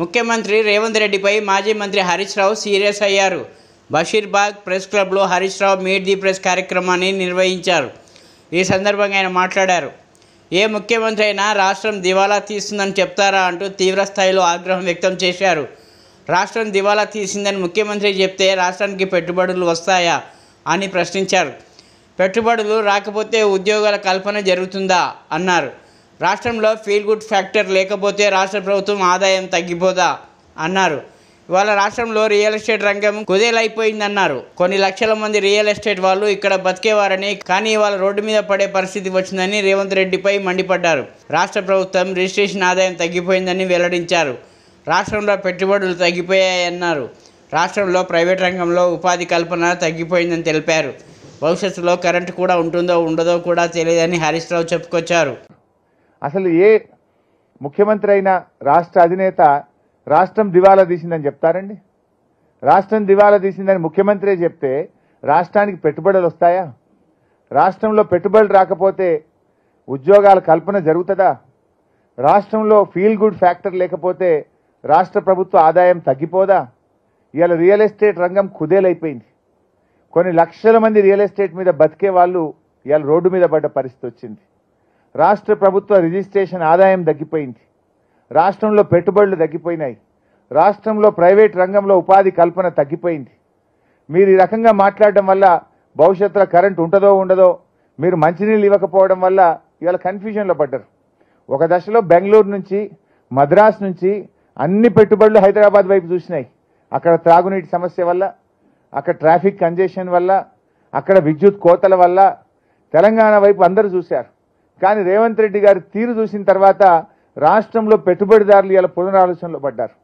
ముఖ్యమంత్రి రేవంత్ రెడ్డిపై మాజీ మంత్రి హరీష్ రావు సీరియస్ అయ్యారు. బషీర్బాగ్ ప్రెస్ క్లబ్లో Harish Rao meet the press కార్యక్రమాన్ని నిర్వహించారు. ఈ సందర్భంగా ఆయన మాట్లాడారు. ఏ ముఖ్యమంత్రి అయినా రాష్ట్రం దివాలా తీస్తుందని చెప్తారా అంటూ తీవ్ర స్థాయిలో ఆగ్రహం వ్యక్తం చేశారు. రాష్ట్రం దివాలా తీసిందని ముఖ్యమంత్రి చెప్తే రాష్ట్రానికి పెట్టుబడులు వస్తాయా అని ప్రశ్నించారు. పెట్టుబడులు రాకపోతే ఉద్యోగాల కల్పన జరుగుతుందా అన్నారు. రాష్ట్రంలో ఫీల్ గుడ్ ఫ్యాక్టర్ లేకపోతే రాష్ట్ర ప్రభుత్వం ఆదాయం తగ్గిపోదా అన్నారు. ఇవాళ రాష్ట్రంలో రియల్ ఎస్టేట్ రంగం కుదేలైపోయిందన్నారు. కొన్ని లక్షల మంది రియల్ ఎస్టేట్ వాళ్ళు ఇక్కడ బతికేవారని, కానీ ఇవాళ రోడ్డు మీద పడే పరిస్థితి వచ్చిందని రేవంత్ రెడ్డిపై మండిపడ్డారు. రాష్ట్ర ప్రభుత్వం రిజిస్ట్రేషన్ ఆదాయం తగ్గిపోయిందని వెల్లడించారు. రాష్ట్రంలో పెట్టుబడులు తగ్గిపోయాయన్నారు. రాష్ట్రంలో ప్రైవేట్ రంగంలో ఉపాధి కల్పన తగ్గిపోయిందని తెలిపారు. భవిష్యత్తులో కరెంటు కూడా ఉంటుందో ఉండదో కూడా తెలియదని హరీష్ రావు చెప్పుకొచ్చారు. అసలు ఏ ముఖ్యమంత్రి అయినా రాష్ట్ర అధినేత రాష్ట్రం దివాలా తీసిందని చెప్తారండి? రాష్ట్రం దివాలా తీసిందని ముఖ్యమంత్రి చెప్తే రాష్ట్రానికి పెట్టుబడులు వస్తాయా? రాష్ట్రంలో పెట్టుబడులు రాకపోతే ఉద్యోగాల కల్పన జరుగుతుందా? రాష్ట్రంలో ఫీల్ గుడ్ ఫ్యాక్టర్ లేకపోతే రాష్ట్ర ప్రభుత్వ ఆదాయం తగ్గిపోదా? ఇవాళ రియల్ ఎస్టేట్ రంగం కుదేలైపోయింది. కొన్ని లక్షల మంది రియల్ ఎస్టేట్ మీద బతికే వాళ్ళు ఇవాళ రోడ్డు మీద పడ్డ పరిస్థితి వచ్చింది. రాష్ట్ర ప్రభుత్వ రిజిస్ట్రేషన్ ఆదాయం తగ్గిపోయింది. రాష్ట్రంలో పెట్టుబడులు తగ్గిపోయినాయి. రాష్ట్రంలో ప్రైవేట్ రంగంలో ఉపాధి కల్పన తగ్గిపోయింది. మీరు ఈ రకంగా మాట్లాడడం వల్ల భవిష్యత్తులో కరెంట్ ఉంటుందో ఉండదో, మీరు మంచినీళ్ళు ఇవ్వకపోవడం వల్ల ఇవాళ కన్ఫ్యూజన్లో పడ్డారు. ఒక దశలో బెంగళూరు నుంచి మద్రాస్ నుంచి అన్ని పెట్టుబడులు హైదరాబాద్ వైపు చూసినాయి. అక్కడ త్రాగునీటి సమస్య వల్ల, అక్కడ ట్రాఫిక్ కంజెషన్ వల్ల, అక్కడ విద్యుత్ కోతల వల్ల తెలంగాణ వైపు అందరూ చూశారు. కానీ రేవంత్ రెడ్డి గారి తీరు చూసిన తర్వాత రాష్ట్రంలో పెట్టుబడిదారులు ఇలా పునరాలోచనలో పడ్డారు.